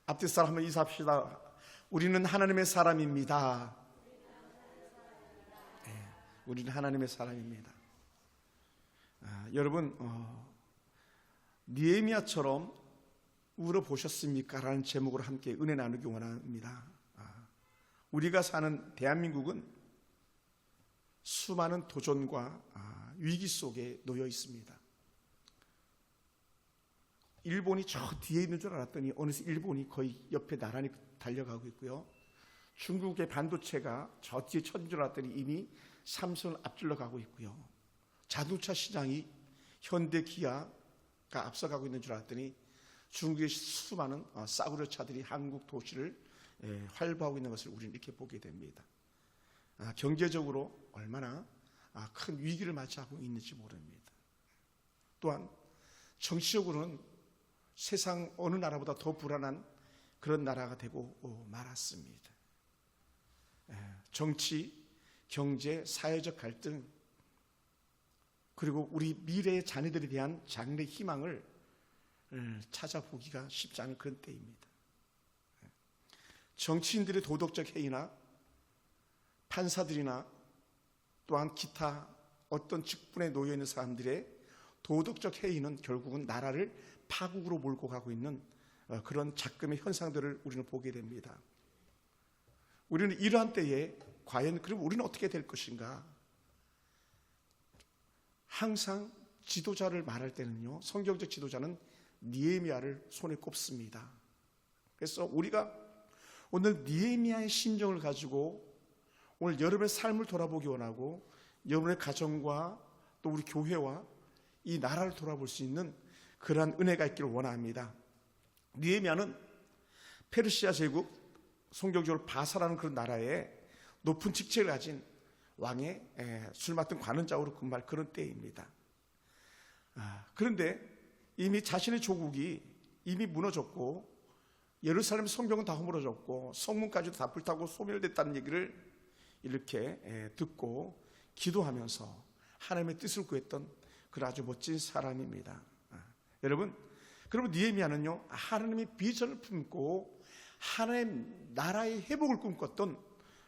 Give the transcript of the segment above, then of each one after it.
앞뒤 사람 한번 인사합시다. 우리는 하나님의 사람입니다. 네, 우리는 하나님의 사람입니다. 여러분, 느헤미야처럼 울어보셨습니까? 라는 제목으로 함께 은혜 나누기 원합니다. 우리가 사는 대한민국은 수많은 도전과 위기 속에 놓여 있습니다. 일본이 저 뒤에 있는 줄 알았더니 어느새 일본이 거의 옆에 나란히 달려가고 있고요. 중국의 반도체가 저 뒤에 쳐진 줄 알았더니 이미 삼성을 앞질러 가고 있고요. 자동차 시장이 현대 기아가 앞서가고 있는 줄 알았더니 중국의 수많은 싸구려 차들이 한국 도시를 활보하고 있는 것을 우리는 이렇게 보게 됩니다. 경제적으로 얼마나 큰 위기를 맞이하고 있는지 모릅니다. 또한 정치적으로는 세상 어느 나라보다 더 불안한 그런 나라가 되고 말았습니다. 정치, 경제, 사회적 갈등, 그리고 우리 미래의 자녀들에 대한 장래 희망을 찾아보기가 쉽지 않은 그런 때입니다. 정치인들의 도덕적 해이나 판사들이나 또한 기타 어떤 직분에 놓여 있는 사람들의 도덕적 해이는 결국은 나라를 파국으로 몰고 가고 있는 그런 작금의 현상들을 우리는 보게 됩니다. 우리는 이러한 때에 과연 그럼 우리는 어떻게 될 것인가? 항상 지도자를 말할 때는요, 성경적 지도자는 느헤미야를 손에 꼽습니다. 그래서 우리가 오늘 느헤미야의 심정을 가지고 오늘 여러분의 삶을 돌아보기 원하고 여러분의 가정과 또 우리 교회와 이 나라를 돌아볼 수 있는 그러한 은혜가 있기를 원합니다. 느헤미야는 페르시아 제국, 성경적으로 바사라는 그런 나라에 높은 직책을 가진 왕의 술 맡은 관원장으로 근무할 그런 때입니다. 그런데 이미 자신의 조국이 이미 무너졌고 예루살렘 성벽은 다 허물어졌고 성문까지도 다 불타고 소멸됐다는 얘기를 이렇게 듣고 기도하면서 하나님의 뜻을 구했던 그런 아주 멋진 사람입니다. 여러분, 그러면 느헤미야는요, 하나님의 비전을 품고 하나님 나라의 회복을 꿈꿨던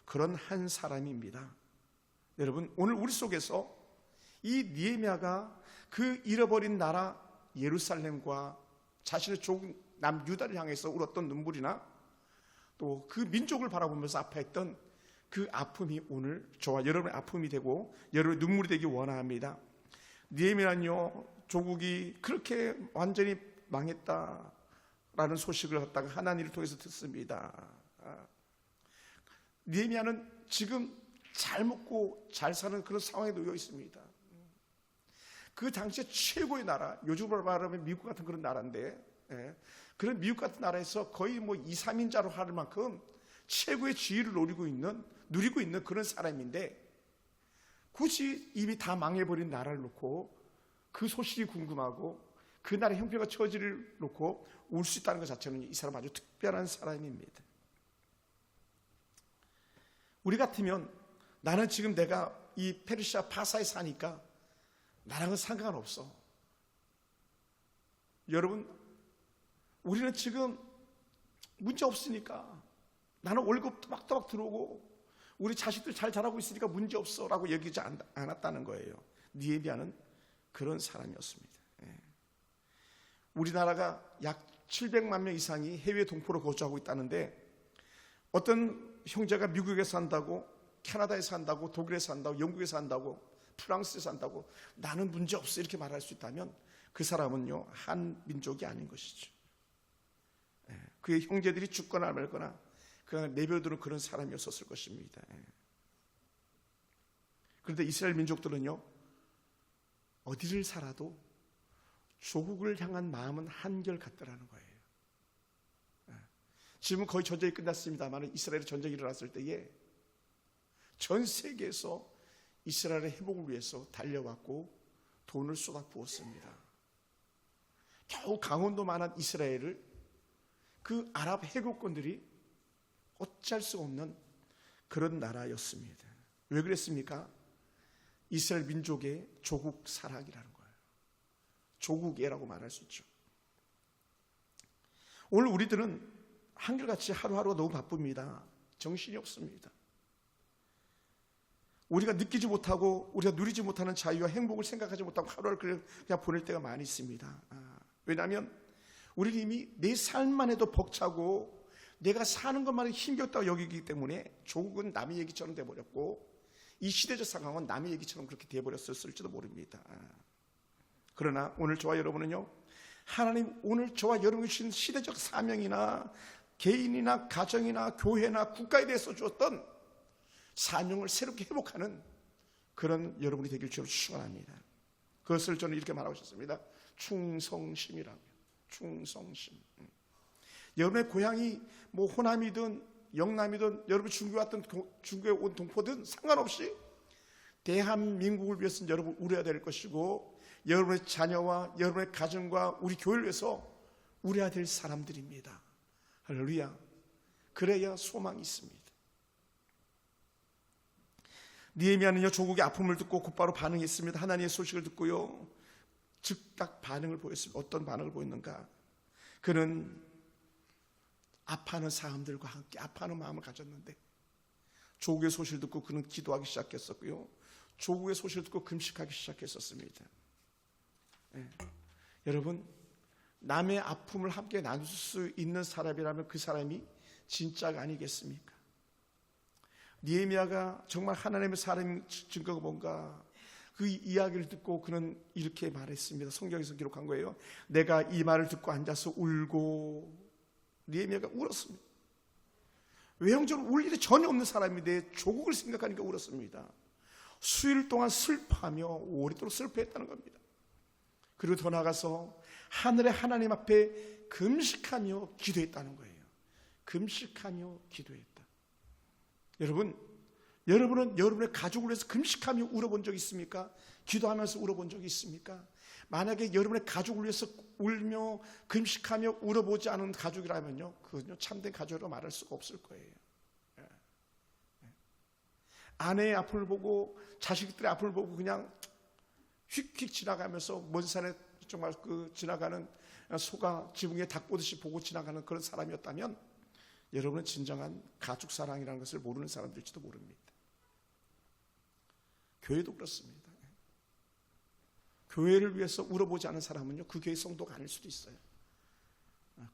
그런 한 사람입니다. 여러분, 오늘 우리 속에서 이 느헤미야가 그 잃어버린 나라 예루살렘과 자신의 조국 남유다를 향해서 울었던 눈물이나 또 그 민족을 바라보면서 아파했던 그 아픔이 오늘 저와 여러분의 아픔이 되고 여러분의 눈물이 되기 원합니다. 느헤미야는요, 조국이 그렇게 완전히 망했다라는 소식을 갖다가 하나님을 통해서 듣습니다. 느헤미야는 지금 잘 먹고 잘 사는 그런 상황에 놓여 있습니다. 그 당시에 최고의 나라, 요즘으로 말하면 미국 같은 그런 나라인데, 그런 미국 같은 나라에서 거의 2, 3인자로 할 만큼 최고의 지위를 누리고 있는 그런 사람인데, 굳이 이미 다 망해버린 나라를 놓고 그 소식이 궁금하고 그 나라의 형편과 처지를 놓고 울 수 있다는 것 자체는 이 사람 아주 특별한 사람입니다. 우리 같으면 나는 지금 내가 이 페르시아 바사에 사니까 나랑은 상관없어. 여러분, 우리는 지금 문제 없으니까 나는 월급 또박또박 들어오고 우리 자식들 잘 자라고 있으니까 문제 없어 라고 얘기하지 않았다는 거예요. 느헤미야는 그런 사람이었습니다. 우리나라가 약 700만 명 이상이 해외 동포로 거주하고 있다는데 어떤 형제가 미국에 산다고, 캐나다에 산다고, 독일에 산다고, 영국에 산다고, 프랑스에 산다고 나는 문제 없어 이렇게 말할 수 있다면 그 사람은요, 한 민족이 아닌 것이죠. 그의 형제들이 죽거나 말거나 그냥 내버려두는 그런 사람이었을 것입니다. 그런데 이스라엘 민족들은요, 어디를 살아도 조국을 향한 마음은 한결같더라는 거예요. 지금은 거의 전쟁이 끝났습니다만 이스라엘의 전쟁이 일어났을 때에 전 세계에서 이스라엘의 회복을 위해서 달려왔고 돈을 쏟아부었습니다. 겨우 강원도만한 이스라엘을 그 아랍 해국권들이 어찌할 수 없는 그런 나라였습니다. 왜 그랬습니까? 이스라엘 민족의 조국 사랑이라는 거예요. 조국애라고 말할 수 있죠. 오늘 우리들은 한결같이 하루하루가 너무 바쁩니다. 정신이 없습니다. 우리가 느끼지 못하고 우리가 누리지 못하는 자유와 행복을 생각하지 못하고 하루를 그냥 보낼 때가 많이 있습니다. 왜냐하면 우리는 이미 내 삶만 해도 벅차고 내가 사는 것만 해도 힘겹다고 여기기 때문에 조국은 남의 얘기처럼 돼버렸고 이 시대적 상황은 남의 얘기처럼 그렇게 돼버렸을지도 모릅니다. 그러나 오늘 저와 여러분은요, 하나님 오늘 저와 여러분이 주신 시대적 사명이나 개인이나 가정이나 교회나 국가에 대해서 주었던 사명을 새롭게 회복하는 그런 여러분이 되길 주로 축원합니다. 그것을 저는 이렇게 말하고 싶습니다. 충성심이라고요. 충성심. 여러분의 고향이 뭐 호남이든 영남이든 여러분 중국에 온 동포든 상관없이 대한민국을 위해서는 여러분 우려야 될 것이고 여러분의 자녀와 여러분의 가정과 우리 교회를 위해서 우려야 될 사람들입니다. 할렐루야. 그래야 소망이 있습니다. 느헤미야는요, 조국의 아픔을 듣고 곧바로 반응했습니다. 하나님의 소식을 듣고요, 즉각 반응을 보였습니다. 어떤 반응을 보였는가? 그는 아파하는 사람들과 함께 아파하는 마음을 가졌는데 조국의 소식을 듣고 그는 기도하기 시작했었고요, 조국의 소식을 듣고 금식하기 시작했었습니다. 여러분, 남의 아픔을 함께 나눌 수 있는 사람이라면 그 사람이 진짜가 아니겠습니까? 느헤미야가 정말 하나님의 사람인 증거가 뭔가, 그 이야기를 듣고 그는 이렇게 말했습니다. 성경에서 기록한 거예요. 내가 이 말을 듣고 앉아서 울고, 느헤미야가 울었습니다. 외형적으로 울 일이 전혀 없는 사람인데 조국을 생각하니까 울었습니다. 수일 동안 슬퍼하며 오랫도록 슬퍼했다는 겁니다. 그리고 더 나아가서 하늘의 하나님 앞에 금식하며 기도했다는 거예요. 금식하며 기도했다. 여러분은 여러분의 가족을 위해서 금식하며 울어본 적 있습니까? 기도하면서 울어본 적이 있습니까? 만약에 여러분의 가족을 위해서 울며 금식하며 울어보지 않은 가족이라면요, 그건요 참된 가족이라고 말할 수가 없을 거예요. 아내의 아픔을 보고 자식들의 아픔을 보고 그냥 휙휙 지나가면서 먼 산에 정말 그 지나가는 소가 지붕에 닭 보듯이 보고 지나가는 그런 사람이었다면 여러분은 진정한 가족 사랑이라는 것을 모르는 사람들일지도 모릅니다. 교회도 그렇습니다. 교회를 위해서 울어보지 않은 사람은요, 그 교회 성도가 아닐 수도 있어요.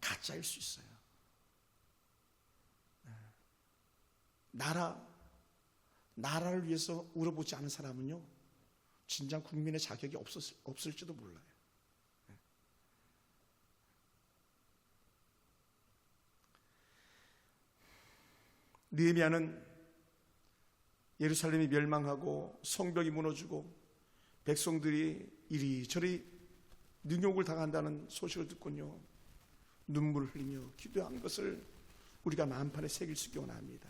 가짜일 수 있어요. 나라를 위해서 울어보지 않은 사람은요, 진정 국민의 자격이 없을지도 몰라요. 느헤미야는 예루살렘이 멸망하고 성벽이 무너지고 백성들이 이리저리 능욕을 당한다는 소식을 듣고요, 눈물을 흘리며 기도한 것을 우리가 마음판에 새길 수 있기 원합니다.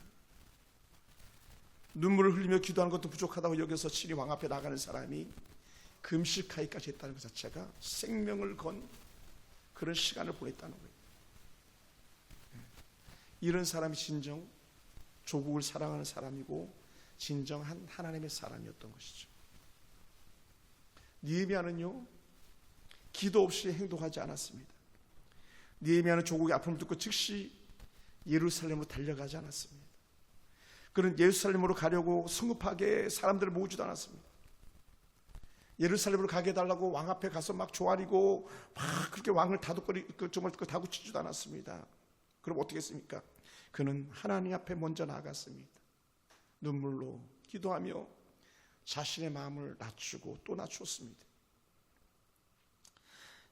눈물을 흘리며 기도하는 것도 부족하다고 여겨서 친히 왕 앞에 나가는 사람이 금식하기까지 했다는 것 자체가 생명을 건 그런 시간을 보냈다는 거예요. 이런 사람이 진정 조국을 사랑하는 사람이고 진정한 하나님의 사람이었던 것이죠. 느헤미야는요, 기도 없이 행동하지 않았습니다. 느헤미야는 조국의 아픔을 듣고 즉시 예루살렘으로 달려가지 않았습니다. 그는 예루살렘으로 가려고 성급하게 사람들을 모으지도 않았습니다. 예루살렘으로 가게 해달라고 왕 앞에 가서 막 조아리고 막 그렇게 왕을 정말 다구치지도 않았습니다. 그럼 어떻게 했습니까? 그는 하나님 앞에 먼저 나아갔습니다. 눈물로 기도하며 자신의 마음을 낮추고 또 낮추었습니다.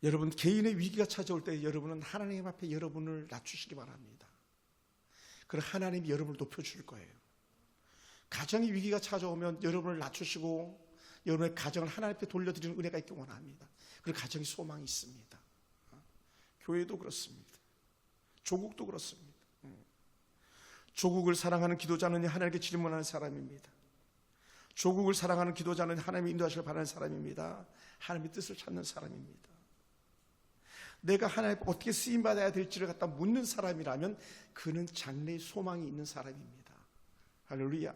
여러분, 개인의 위기가 찾아올 때 여러분은 하나님 앞에 여러분을 낮추시기 바랍니다. 그럼 하나님이 여러분을 높여줄 거예요. 가정의 위기가 찾아오면 여러분을 낮추시고 여러분의 가정을 하나님 앞에 돌려드리는 은혜가 있기 원합니다. 그리고 가정에 소망이 있습니다. 교회도 그렇습니다. 조국도 그렇습니다. 조국을 사랑하는 기도자는 하나님께 질문하는 사람입니다. 조국을 사랑하는 기도자는 하나님의 인도하시길 바라는 사람입니다. 하나님의 뜻을 찾는 사람입니다. 내가 하나님 어떻게 쓰임받아야 될지를 갖다 묻는 사람이라면 그는 장래의 소망이 있는 사람입니다. 할렐루야.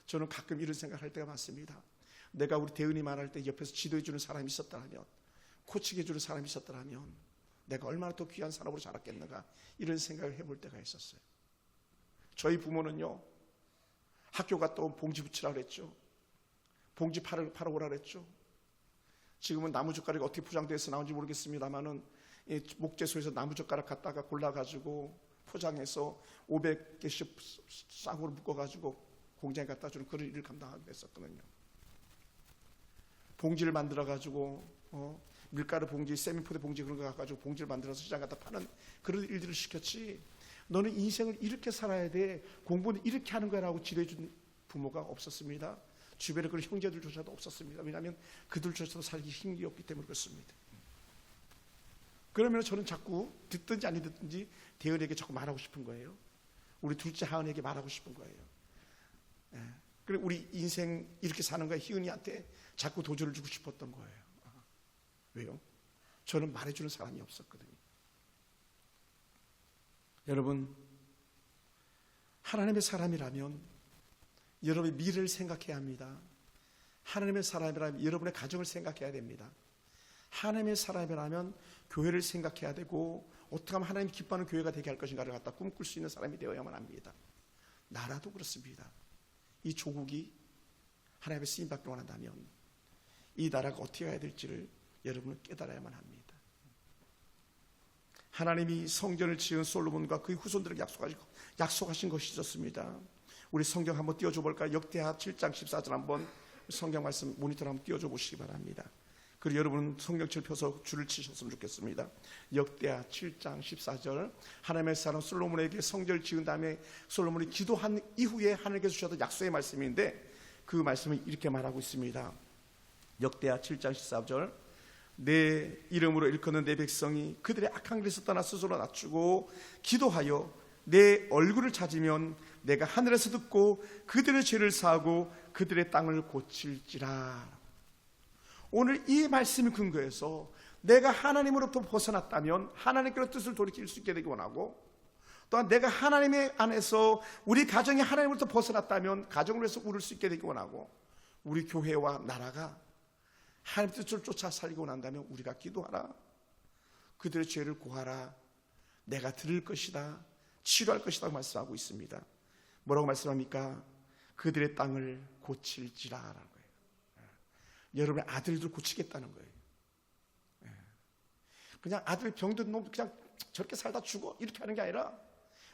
저는 가끔 이런 생각할 때가 많습니다. 내가 우리 대은이 말할 때 옆에서 지도해 주는 사람이 있었더라면, 코치해 주는 사람이 있었더라면 내가 얼마나 더 귀한 사람으로 자랐겠는가, 이런 생각을 해볼 때가 있었어요. 저희 부모는요, 학교 갔다 오면 봉지 붙이라 그랬죠. 봉지 팔아오라 그랬죠. 지금은 나무젓가락이 어떻게 포장돼서 나온지 모르겠습니다만은 목재소에서 나무젓가락 갖다가 골라가지고 포장해서 500개씩 쌍으로 묶어가지고 공장에 갖다 주는 그런 일을 감당하게 됐었거든요. 봉지를 만들어가지고 밀가루 봉지, 세미포대 봉지 그런 거 갖가지고 봉지를 만들어서 시장 갖다 파는 그런 일들을 시켰지, 너는 인생을 이렇게 살아야 돼, 공부는 이렇게 하는 거야 라고 지도해준 부모가 없었습니다. 주변에 그런 형제들조차도 없었습니다. 왜냐하면 그들조차도 살기 힘이 없기 때문에 그렇습니다. 그러면 저는 자꾸 듣든지 아니 듣든지 대은에게 자꾸 말하고 싶은 거예요. 우리 둘째 하은에게 말하고 싶은 거예요. 그리고 우리 인생 이렇게 사는 거에 희은이한테 자꾸 도전을 주고 싶었던 거예요. 왜요? 저는 말해주는 사람이 없었거든요. 여러분, 하나님의 사람이라면 여러분의 미래를 생각해야 합니다. 하나님의 사람이라면 여러분의 가정을 생각해야 됩니다. 하나님의 사람이라면 교회를 생각해야 되고, 어떻게 하면 하나님 기뻐하는 교회가 되게 할 것인가를 갖다 꿈꿀 수 있는 사람이 되어야만 합니다. 나라도 그렇습니다. 이 조국이 하나님의 쓰임받기를 원한다면 이 나라가 어떻게 해야 될지를 여러분은 깨달아야만 합니다. 하나님이 성전을 지은 솔로몬과 그의 후손들에게 약속하신 것이 있었습니다. 우리 성경 한번 띄워줘 볼까요? 역대하 7장 14절 한번 성경 말씀 모니터로 한번 띄워줘 보시기 바랍니다. 그리고 여러분은 성경책 펴서 줄을 치셨으면 좋겠습니다. 역대하 7장 14절, 하나님의 사람 솔로몬에게 성전을 지은 다음에 솔로몬이 기도한 이후에 하나님께서 주셨던 약속의 말씀인데, 그 말씀을 이렇게 말하고 있습니다. 역대하 7장 14절, 내 이름으로 일컫는 내 백성이 그들의 악한 길에서 떠나 스스로 낮추고 기도하여 내 얼굴을 찾으면 내가 하늘에서 듣고 그들의 죄를 사하고 그들의 땅을 고칠지라. 오늘 이 말씀을 근거해서 내가 하나님으로부터 벗어났다면 하나님께로 뜻을 돌이킬 수 있게 되기 원하고, 또한 내가 하나님의 안에서 우리 가정이 하나님으로부터 벗어났다면 가정을 위해서 울을 수 있게 되기 원하고, 우리 교회와 나라가 하나님의 뜻을 쫓아 살기 원한다면 우리가 기도하라, 그들의 죄를 고하라, 내가 들을 것이다, 치료할 것이다 말씀하고 있습니다. 뭐라고 말씀합니까? 그들의 땅을 고칠지라라는 거예요. 여러분의 아들들 고치겠다는 거예요. 그냥 아들 병든 놈 그냥 저렇게 살다 죽어 이렇게 하는 게 아니라,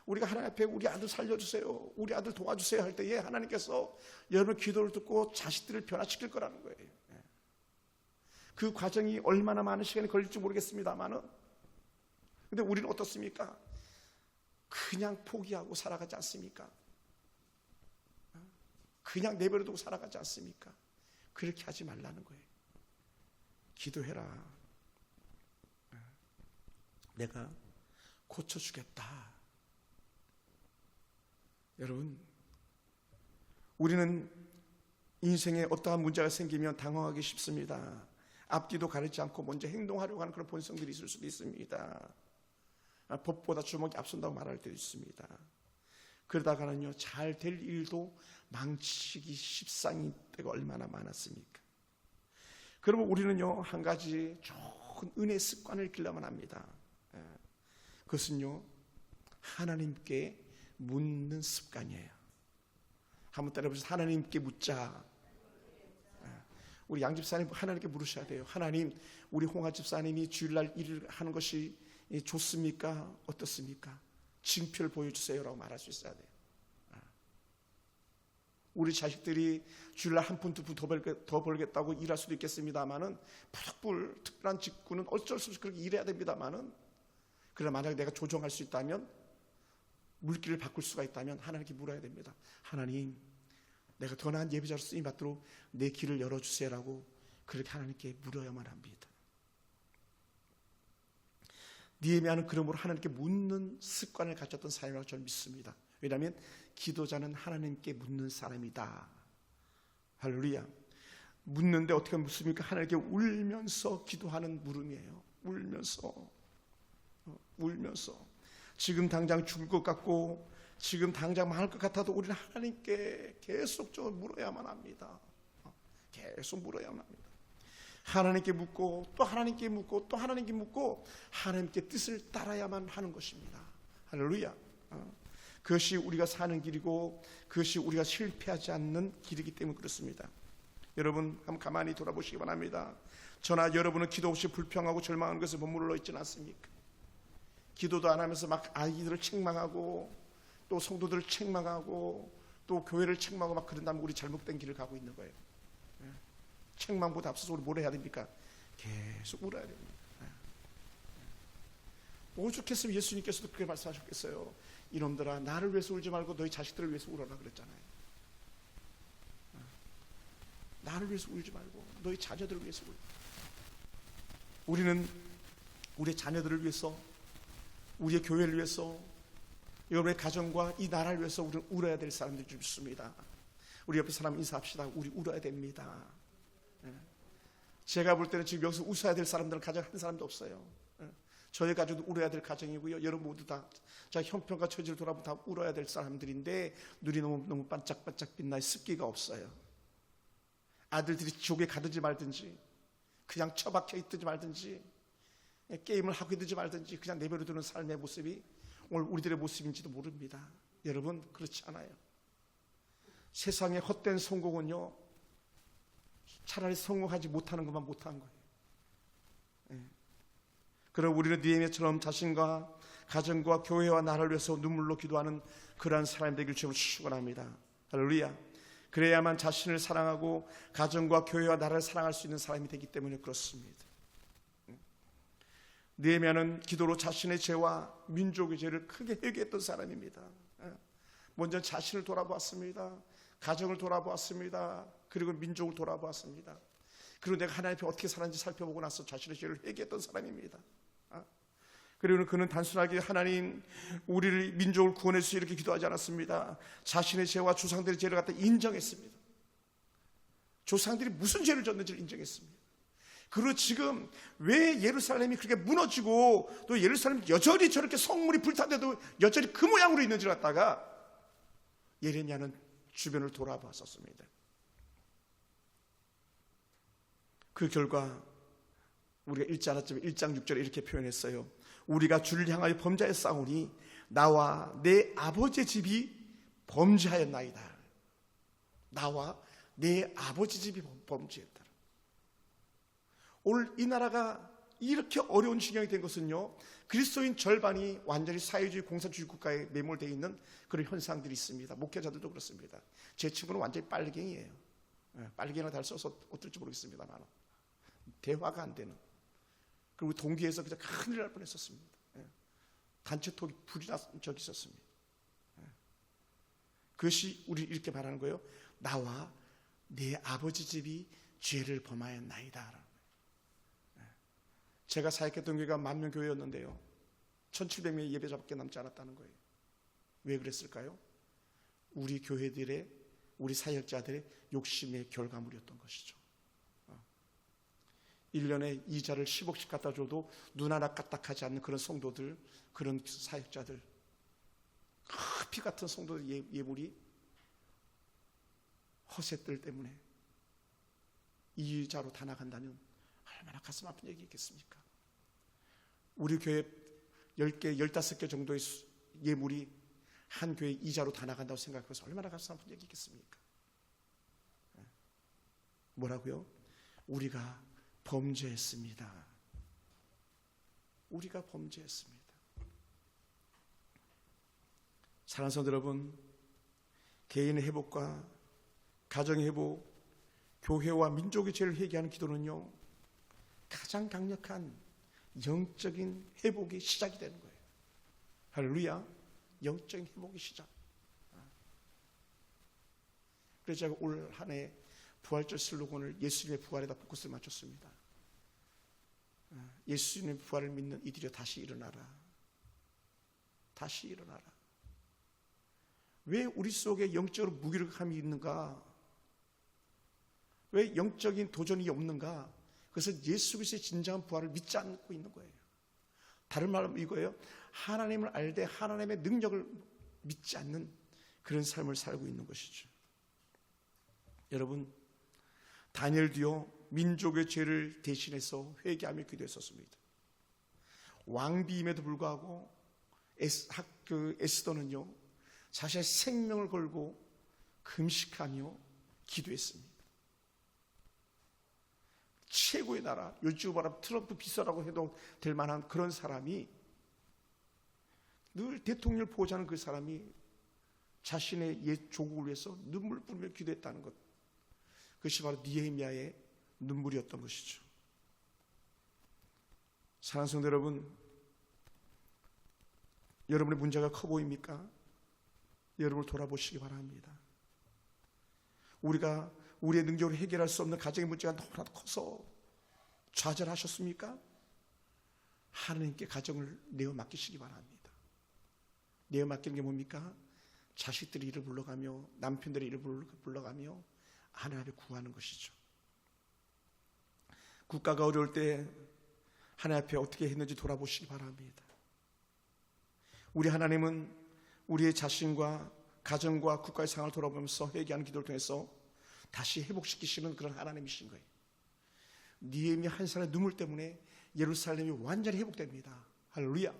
우리가 하나님 앞에 우리 아들 살려주세요, 우리 아들 도와주세요 할 때에 하나님께서 여러분 기도를 듣고 자식들을 변화시킬 거라는 거예요. 그 과정이 얼마나 많은 시간이 걸릴지 모르겠습니다만은, 근데 우리는 어떻습니까? 그냥 포기하고 살아가지 않습니까? 그냥 내버려두고 살아가지 않습니까? 그렇게 하지 말라는 거예요. 기도해라. 내가 고쳐주겠다. 여러분, 우리는 인생에 어떠한 문제가 생기면 당황하기 쉽습니다. 앞뒤도 가리지 않고 먼저 행동하려고 하는 그런 본성들이 있을 수도 있습니다. 법보다 주먹이 앞선다고 말할 때도 있습니다. 그러다가는요, 잘 될 일도 망치기 십상인 때가 얼마나 많았습니까? 그러면 우리는요, 한 가지 좋은 은혜 습관을 길러야만 합니다. 그것은요, 하나님께 묻는 습관이에요. 한번 따라해보세요. 하나님께 묻자. 우리 양 집사님 하나님께 물으셔야 돼요. 하나님, 우리 홍아 집사님이 주일날 일을 하는 것이 좋습니까? 어떻습니까? 징표를 보여주세요 라고 말할 수 있어야 돼요. 우리 자식들이 주일날 한 푼, 두 푼 더 벌겠다고 일할 수도 있겠습니다만은, 푸득불 특별한 직구는 어쩔 수 없이 그렇게 일해야 됩니다만은, 그러나 만약에 내가 조정할 수 있다면, 물기를 바꿀 수가 있다면 하나님께 물어야 됩니다. 하나님, 내가 더 나은 예배자로 쓰임 받도록 내 길을 열어주세요라고 그렇게 하나님께 물어야만 합니다. 느헤미야는 그러므로 하나님께 묻는 습관을 가졌던 사람이라고 저는 믿습니다. 왜냐하면 기도자는 하나님께 묻는 사람이다. 할렐루야. 묻는데 어떻게 묻습니까? 하나님께 울면서 기도하는 물음이에요. 울면서 지금 당장 죽을 것 같고 지금 당장 망할 것 같아도 우리는 하나님께 계속적으로 물어야만 합니다. 계속 물어야만 합니다. 하나님께 묻고 또 하나님께 묻고 또 하나님께 묻고 하나님께 뜻을 따라야만 하는 것입니다. 할렐루야. 그것이 우리가 사는 길이고 그것이 우리가 실패하지 않는 길이기 때문에 그렇습니다. 여러분 한번 가만히 돌아보시기 바랍니다. 저나 여러분은 기도 없이 불평하고 절망하는 것에 머물러 있지는 않습니까? 기도도 안 하면서 막 아이들을 책망하고 또 성도들을 책망하고 또 교회를 책망하고 막 그런다면 우리 잘못된 길을 가고 있는 거예요. 책망보다 앞서서 우리 뭘 해야 됩니까? 계속 울어야 됩니다. 오죽했으면 예수님께서도 그렇게 말씀하셨겠어요. 이놈들아 나를 위해서 울지 말고 너희 자식들을 위해서 울어라 그랬잖아요. 나를 위해서 울지 말고 너희 자녀들을 위해서 울라. 우리는 우리의 자녀들을 위해서, 우리의 교회를 위해서, 여러분의 가정과 이 나라를 위해서 우리는 울어야 될 사람들이 좀 있습니다. 우리 옆에 사람 인사합시다. 우리 울어야 됩니다. 제가 볼 때는 지금 여기서 웃어야 될 사람들은 가장 한 사람도 없어요. 저희 가족도 울어야 될 가정이고요. 여러분 모두 다 자 형편과 처지를 돌아보면 다 울어야 될 사람들인데 눈이 너무 반짝반짝 빛나 습기가 없어요. 아들들이 지옥에 가든지 말든지 그냥 처박혀 있든지 말든지 게임을 하고 있든지 말든지 그냥 내버려 두는 삶의 모습이 오늘 우리들의 모습인지도 모릅니다. 여러분 그렇지 않아요. 세상의 헛된 성공은요 차라리 성공하지 못하는 것만 못한 거예요. 그럼 우리는 느헤미야처럼 자신과 가정과 교회와 나라를 위해서 눈물로 기도하는 그러한 사람이 되길 주님을 축원합니다. 할렐루야. 그래야만 자신을 사랑하고 가정과 교회와 나라를 사랑할 수 있는 사람이 되기 때문에 그렇습니다. 느헤미야는 기도로 자신의 죄와 민족의 죄를 크게 회개했던 사람입니다. 먼저 자신을 돌아보았습니다. 가정을 돌아보았습니다. 그리고 민족을 돌아보았습니다. 그리고 내가 하나님 앞에 어떻게 살았는지 살펴보고 나서 자신의 죄를 회개했던 사람입니다. 그리고 그는 단순하게 하나님 우리를 민족을 구원해 주시오 이렇게 기도하지 않았습니다. 자신의 죄와 조상들의 죄를 갖다 인정했습니다. 조상들이 무슨 죄를 졌는지를 인정했습니다. 그리고 지금 왜 예루살렘이 그렇게 무너지고 또 예루살렘이 여전히 저렇게 성물이 불타는데도 여전히 그 모양으로 있는지를 갖다가 예레미야는 주변을 돌아봤었습니다. 그 결과 우리가 읽지 않았지만 1장 6절에 이렇게 표현했어요. 우리가 주를 향하여 범죄하였사오니 나와 내 아버지의 집이 범죄하였나이다. 나와 내 아버지 집이 범죄했다. 오늘 이 나라가 이렇게 어려운 지경이 된 것은요 그리스도인 절반이 완전히 사회주의 공산주의 국가에 매몰되어 있는 그런 현상들이 있습니다. 목회자들도 그렇습니다. 제 친구는 완전히 빨갱이에요. 빨갱이나 달 써서 어떨지 모르겠습니다만 대화가 안 되는, 그리고 동기에서 그냥 큰일 날 뻔했었습니다. 단체톡이 불이 난 적이 있었습니다. 그것이 우리 이렇게 말하는 거예요. 나와 내 아버지 집이 죄를 범하였나이다. 제가 사역했던 교회가 10,000명 교회였는데요 1,700명의 예배자밖에 남지 않았다는 거예요. 왜 그랬을까요? 우리 교회들의, 우리 사역자들의 욕심의 결과물이었던 것이죠. 1년에 이자를 10억씩 갖다 줘도 눈 하나 까딱하지 않는 그런 성도들, 그런 사역자들, 피 같은 성도들 예물이 허세들 때문에 이자로 다 나간다면 얼마나 가슴 아픈 얘기겠습니까? 우리 교회 10개, 15개 정도의 예물이 한 교회 이자로 다 나간다고 생각해서 얼마나 가슴 아픈 얘기겠습니까? 뭐라고요? 우리가 범죄했습니다. 우리가 범죄했습니다. 사랑하는 성도 여러분, 개인의 회복과 가정의 회복, 교회와 민족의 죄를 회개하는 기도는요 가장 강력한 영적인 회복의 시작이 되는 거예요. 할렐루야. 영적인 회복의 시작. 그래서 제가 올 한 해 부활절 슬로건을 예수님의 부활에다 포커스를 맞췄습니다. 예수님의 부활을 믿는 이들이여 다시 일어나라. 다시 일어나라. 왜 우리 속에 영적으로 무기력함이 있는가? 왜 영적인 도전이 없는가? 그것은 예수 그리스도의 진정한 부활을 믿지 않고 있는 거예요. 다른 말로 이거예요. 하나님을 알되 하나님의 능력을 믿지 않는 그런 삶을 살고 있는 것이죠. 여러분, 다니엘도요 민족의 죄를 대신해서 회개하며 기도했었습니다. 왕비임에도 불구하고 에스더는요, 자신의 생명을 걸고 금식하며 기도했습니다. 최고의 나라, 요즘 바람 트럼프 비서라고 해도 될 만한 그런 사람이, 늘 대통령을 보호하는 그 사람이 자신의 옛 조국을 위해서 눈물 뿌리며 기도했다는 것, 그것이 바로 느헤미야의 눈물이었던 것이죠. 사랑하는 성도 여러분, 여러분의 문제가 커 보입니까? 여러분을 돌아보시기 바랍니다. 우리가 우리의 능력으로 해결할 수 없는 가정의 문제가 너무나 커서 좌절하셨습니까? 하나님께 가정을 내어 맡기시기 바랍니다. 내어 맡기는 게 뭡니까? 자식들이 이를 불러가며 남편들이 이를 불러가며 하나님 앞에 구하는 것이죠. 국가가 어려울 때 하나님 앞에 어떻게 했는지 돌아보시기 바랍니다. 우리 하나님은 우리의 자신과 가정과 국가의 상황을 돌아보면서 회개하는 기도를 통해서 다시 회복시키시는 그런 하나님이신 거예요. 느헤미야 한 사람의 눈물 때문에 예루살렘이 완전히 회복됩니다. 할렐루야.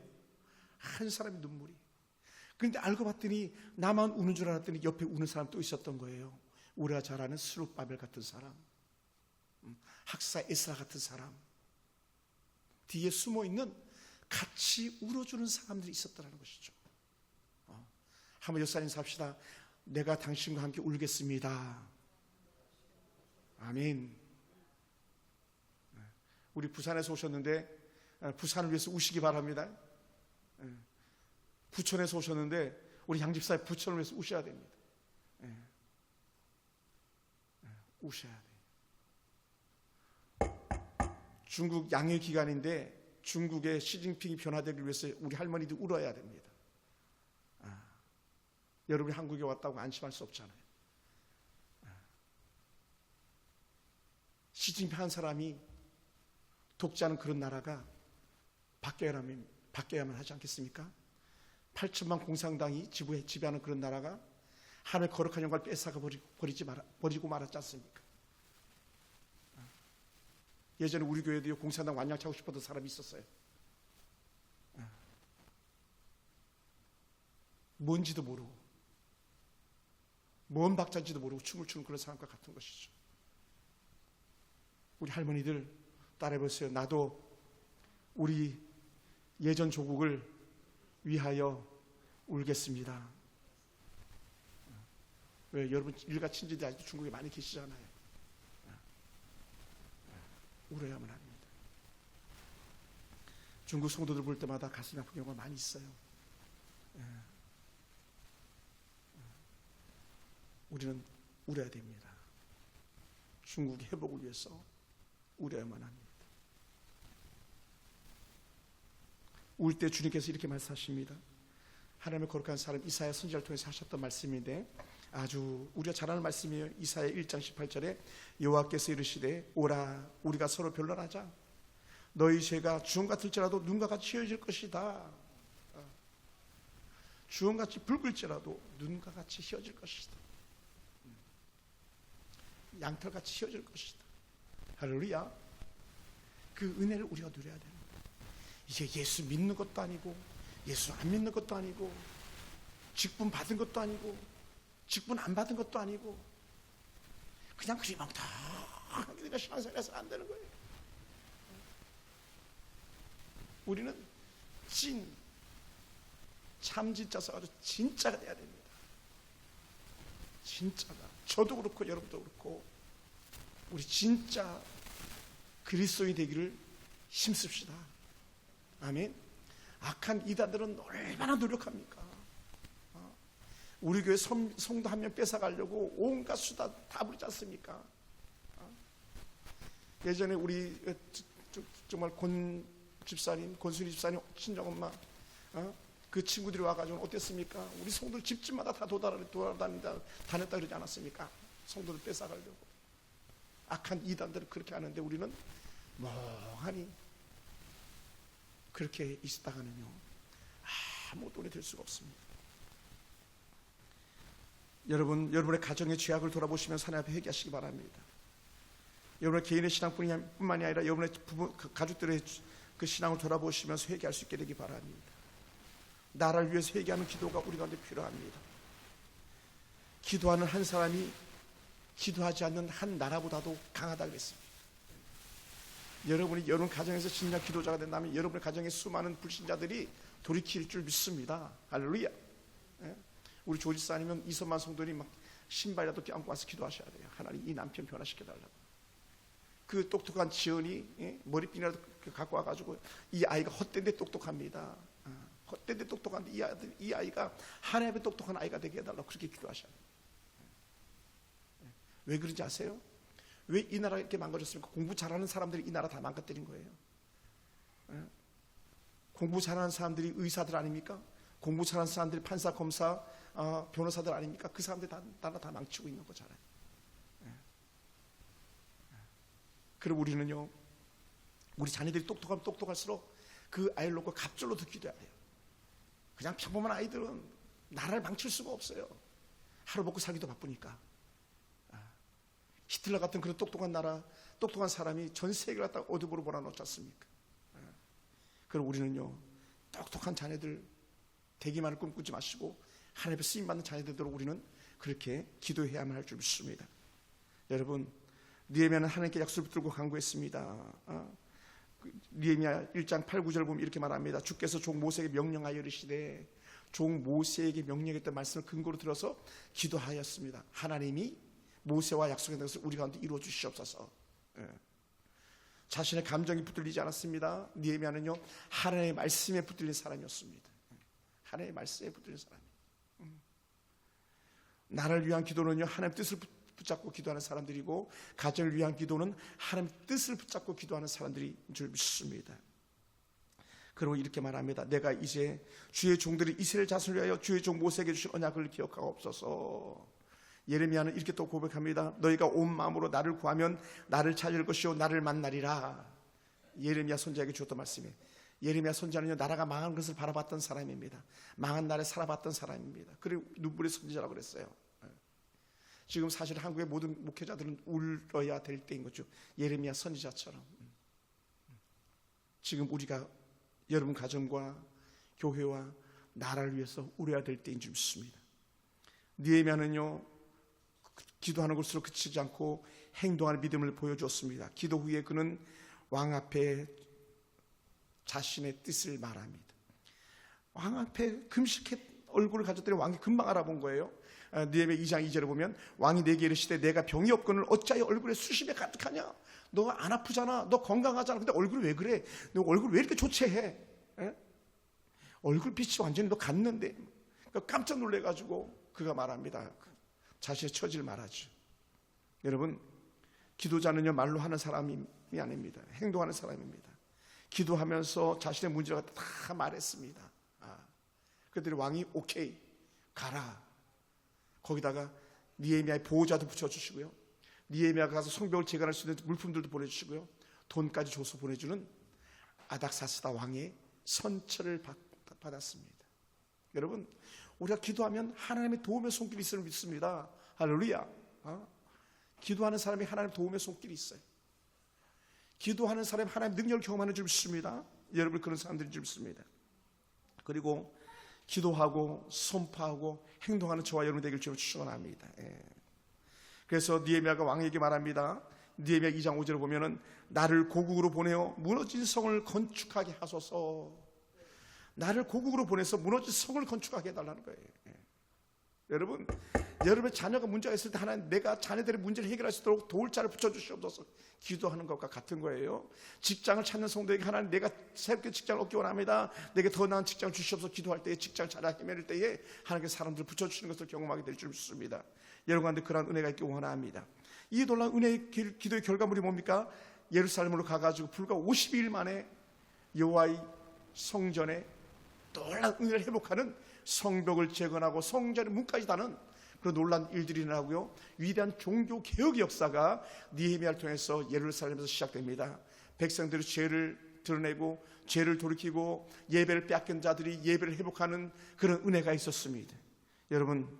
한 사람의 눈물이. 그런데 알고 봤더니 나만 우는 줄 알았더니 옆에 우는 사람 또 있었던 거예요. 우리가 잘 아는 스룹바벨 같은 사람, 학사 에스라 같은 사람, 뒤에 숨어있는 같이 울어주는 사람들이 있었다는 것이죠. 한번 역사님 삽시다. 내가 당신과 함께 울겠습니다. 아멘. 우리 부산에서 오셨는데 부산을 위해서 우시기 바랍니다. 부천에서 오셨는데 우리 양집사의 부천을 위해서 우셔야 됩니다. 우셔야 돼요. 중국 양해 기간인데 중국의 시진핑이 변화되기 위해서 우리 할머니도 울어야 됩니다. 여러분이 한국에 왔다고 안심할 수 없잖아요. 시진핑 한 사람이 독재하는 그런 나라가 바뀌어야만 하지 않겠습니까? 8천만 공산당이 지배하는 그런 나라가 하나님의 거룩한 영광을 뺏어가 버리고 말았지 않습니까? 예전에 우리 교회도 공산당 완장차고 싶었던 사람이 있었어요. 뭔지도 모르고 뭔 박자인지도 모르고 춤을 추는 그런 사람과 같은 것이죠. 우리 할머니들 따라해보세요. 나도 우리 예전 조국을 위하여 울겠습니다. 왜? 여러분 일가 친지들이 아직도 중국에 많이 계시잖아요. 울어야만 합니다. 중국 성도들 볼 때마다 가슴이 아픈 경우가 많이 있어요. 우리는 울어야 됩니다. 중국의 회복을 위해서 울어야만 합니다. 울 때 주님께서 이렇게 말씀하십니다. 하나님의 거룩한 사람 이사야 선지자를 통해서 하셨던 말씀인데 아주 우리가 잘 아는 말씀이에요. 이사야 1장 18절에 여호와께서 이르시되 오라 우리가 서로 변론하자. 너희 죄가 주홍 같을지라도 눈과 같이 휘어질 것이다. 주홍같이 붉을지라도 눈과 같이 휘어질 것이다. 양털같이 휘어질 것이다. 할렐루야. 그 은혜를 우리가 누려야 됩니다. 이제 예수 믿는 것도 아니고 예수 안 믿는 것도 아니고 직분 받은 것도 아니고 직분 안 받은 것도 아니고 그냥 그리 멍텅하게 내가 신앙생활해서 안 되는 거예요. 우리는 참진짜 써가지고 진짜가 돼야 됩니다. 진짜가. 저도 그렇고 여러분도 그렇고 우리 진짜 그리스도인이 되기를 힘씁시다. 아멘. 악한 이단들은 얼마나 노력합니까? 우리 교회 성도 한 명 뺏어가려고 온갖 수다 다 부리지 않습니까? 예전에 우리 정말 권순이 집사님 친정엄마 그 친구들이 와가지고 어땠습니까? 우리 성도들 집집마다 다 다녔다 그러지 않았습니까? 성도들 뺏어가려고. 악한 이단들은 그렇게 하는데 우리는 멍하니 그렇게 있다가는요 아무 돈이 될 수가 없습니다. 여러분의 가정의 죄악을 돌아보시면서 하나님 앞에 회개하시기 바랍니다. 여러분의 개인의 신앙뿐만이 아니라 여러분의 부부, 가족들의 그 신앙을 돌아보시면서 회개할 수 있게 되기 바랍니다. 나라를 위해서 회개하는 기도가 우리 가운데 필요합니다. 기도하는 한 사람이 기도하지 않는 한 나라보다도 강하다 그랬습니다. 여러분이 여러분 가정에서 진짜 기도자가 된다면 여러분의 가정에 수많은 불신자들이 돌이킬 줄 믿습니다. 할렐루야. 우리 조지사님은 이선만 성도님 막 신발이라도 껴안고 와서 기도하셔야 돼요. 하나님 이 남편 변화시켜달라고. 그 똑똑한 지연이 머리핀이라도 갖고 와가지고 이 아이가 헛된데 똑똑합니다. 헛된데 똑똑한데 이 아이가 하나님의 똑똑한 아이가 되게 해달라고 그렇게 기도하셔야 돼요. 왜 그런지 아세요? 왜 이 나라가 이렇게 망가졌습니까? 공부 잘하는 사람들이 이 나라 다 망가뜨린 거예요. 공부 잘하는 사람들이 의사들 아닙니까? 공부 잘하는 사람들이 판사, 검사, 변호사들 아닙니까? 그 사람들이 나라 다 망치고 있는 거잖아요. 그럼 우리는요, 우리 자녀들이 똑똑하면 똑똑할수록 그 아이를 놓고 갑절로 더 기도해야 돼요. 그냥 평범한 아이들은 나라를 망칠 수가 없어요. 하루 먹고 살기도 바쁘니까. 히틀러 같은 그런 똑똑한 나라, 똑똑한 사람이 전 세계를 갖다 어둠으로 몰아넣지 않습니까? 그럼 우리는요, 똑똑한 자녀들 되기만을 꿈꾸지 마시고 하나님의 쓰임받는 자녀들 되도록 우리는 그렇게 기도해야만 할 줄 믿습니다. 여러분, 느헤미야는 하나님께 약속을 붙들고 간구했습니다. 느헤미야 1장 8, 9절 보면 이렇게 말합니다. 주께서 종 모세에게 명령하여 이르시되, 종 모세에게 명령했던 말씀을 근거로 들어서 기도하였습니다. 하나님이 모세와 약속한 것을 우리 가운데 이루어 주시옵소서. 자신의 감정이 붙들리지 않았습니다. 느헤미야는요, 하나님의 말씀에 붙들린 사람이었습니다. 하나님의 말씀에 붙들린 사람이. 나를 위한 기도는요, 하나님의 뜻을 붙잡고 기도하는 사람들이고, 가정을 위한 기도는 하나님의 뜻을 붙잡고 기도하는 사람들인 줄 믿습니다. 그리고 이렇게 말합니다. 내가 이제 주의 종들이 이스라엘 자손을 위하여 주의 종 모세에게 주신 언약을 기억하옵소서. 예레미야는 이렇게 또 고백합니다. 너희가 온 마음으로 나를 구하면 나를 찾을 것이요 나를 만나리라. 예레미야 선지자에게 주었던 말씀이에요. 예레미야 선지자는요, 나라가 망한 것을 바라봤던 사람입니다. 망한 나라에 살아봤던 사람입니다. 그리고 눈물의 선지자라고 그랬어요. 지금 사실 한국의 모든 목회자들은 울어야 될 때인 거죠. 예레미야 선지자처럼. 지금 우리가 여러분 가정과 교회와 나라를 위해서 울어야 될 때인 줄 믿습니다. 느헤미야는요, 기도하는 것으로 그치지 않고 행동하는 믿음을 보여주었습니다. 기도 후에 그는 왕 앞에 자신의 뜻을 말합니다. 왕 앞에 금식해 얼굴을 가졌더니 왕이 금방 알아본 거예요. 느헤미야 2장 2절에 보면 왕이 내게 이르시되 내가 병이 없거늘 어찌하여 얼굴에 수심이 가득하냐? 너 안 아프잖아. 너 건강하잖아. 근데 얼굴이 왜 그래? 너 얼굴 왜 이렇게 조체해? 얼굴 빛이 완전히 너 갔는데. 깜짝 놀래가지고 그가 말합니다. 자신의 처지를 말하죠. 여러분, 기도자는요, 말로 하는 사람이 아닙니다. 행동하는 사람입니다. 기도하면서 자신의 문제를 다 말했습니다. 그랬더니 왕이 오케이, 가라. 거기다가 느헤미야의 보호자도 붙여주시고요, 느헤미야가 가서 성벽을 재건할 수 있는 물품들도 보내주시고요, 돈까지 줘서 보내주는 아닥사스다 왕의 선처를 받았습니다. 여러분, 우리가 기도하면 하나님의 도움의 손길이 있음을 믿습니다. 할렐루야. 기도하는 사람이 하나님의 도움의 손길이 있어요. 기도하는 사람이 하나님의 능력을 경험하는 줄 믿습니다. 여러분, 그런 사람들인 줄 믿습니다. 그리고 기도하고 선포하고 행동하는 저와 여러분 되길 주로 축원합니다. 그래서 느헤미야가 왕에게 말합니다. 느헤미야 2장 5절을 보면은 나를 고국으로 보내어 무너진 성을 건축하게 하소서. 나를 고국으로 보내서 무너진 성을 건축하게 해달라는 거예요. 여러분, 여러분의 자녀가 문제가 있을 때 하나님, 내가 자녀들의 문제를 해결할 수 있도록 도울 자를 붙여주시옵소서 기도하는 것과 같은 거예요. 직장을 찾는 성도에게 하나님, 내가 새롭게 직장을 얻기 원합니다. 내게 더 나은 직장을 주시옵소서 기도할 때에, 직장을 잘 헤매릴 때에 하나님께서 사람들을 붙여주시는 것을 경험하게 될 줄 믿습니다. 여러분한테 그러한 은혜가 있기 원합니다. 이 놀라운 은혜의 기도의 결과물이 뭡니까? 예루살렘으로 가가지고 불과 52일 만에 여호와의 성전에 놀라운 은혜를 회복하는, 성벽을 재건하고 성전의 문까지 다는 그런 놀라운 일들이 일어나고요, 위대한 종교 개혁의 역사가 느헤미야를 통해서 예루살렘에서 시작됩니다. 백성들의 죄를 드러내고 죄를 돌이키고 예배를 빼앗긴 자들이 예배를 회복하는 그런 은혜가 있었습니다. 여러분,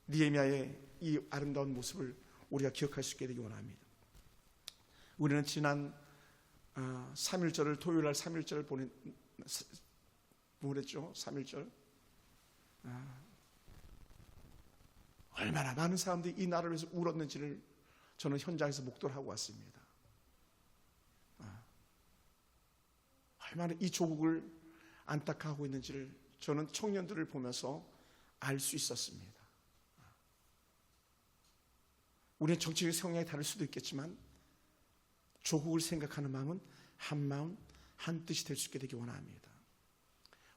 느헤미야의 이 아름다운 모습을 우리가 기억할 수 있게 되기 원합니다. 우리는 지난 3.1절을 토요일날 3.1절을 보냈죠. 3.1절. 얼마나 많은 사람들이 이 나라를 위해서 울었는지를 저는 현장에서 목도를 하고 왔습니다. 얼마나 이 조국을 안타까워하고 있는지를 저는 청년들을 보면서 알 수 있었습니다. 우리는 정치적 성향이 다를 수도 있겠지만 조국을 생각하는 마음은 한 마음 한 뜻이 될 수 있게 되기 원합니다.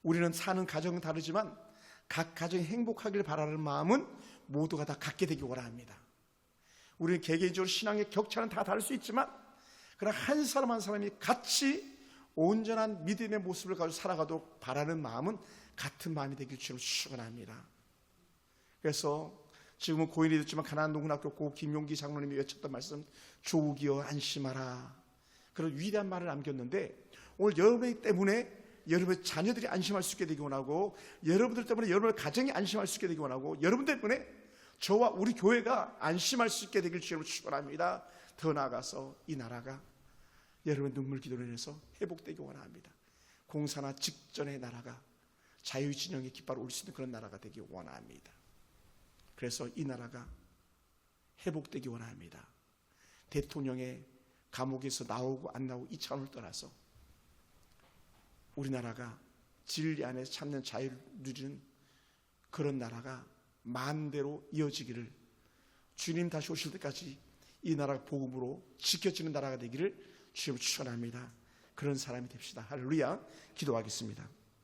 우리는 사는 가정은 다르지만 각 가정이 행복하기를 바라는 마음은 모두가 다 갖게 되기 원합니다. 우리는 개개인적으로 신앙의 격차는 다 다를 수 있지만 그러나 한 사람 한 사람이 같이 온전한 믿음의 모습을 가지고 살아가도록 바라는 마음은 같은 마음이 되길 주로 축원합니다. 그래서 지금은 고인이 됐지만 가나안 농군학교 고 김용기 장로님이 외쳤던 말씀, 조국이여 안심하라, 그런 위대한 말을 남겼는데 오늘 여러분 때문에 여러분의 자녀들이 안심할 수 있게 되기 원하고, 여러분들 때문에 여러분의 가정이 안심할 수 있게 되기 원하고, 여러분 때문에 저와 우리 교회가 안심할 수 있게 되길 주로 축원합니다. 더 나아가서 이 나라가 여러분의 눈물 기도를 인해서 회복되기 원합니다. 공산화 직전의 나라가 자유진영의 깃발을 올릴 수 있는 그런 나라가 되기 원합니다. 그래서 이 나라가 회복되기 원합니다. 대통령의 감옥에서 나오고 안 나오고 이 차원을 떠나서 우리나라가 진리 안에서 참는 자유를 누리는 그런 나라가 만대로 이어지기를, 주님 다시 오실 때까지 이 나라가 복음으로 지켜지는 나라가 되기를 주님 축원합니다. 그런 사람이 됩시다. 할렐루야. 기도하겠습니다.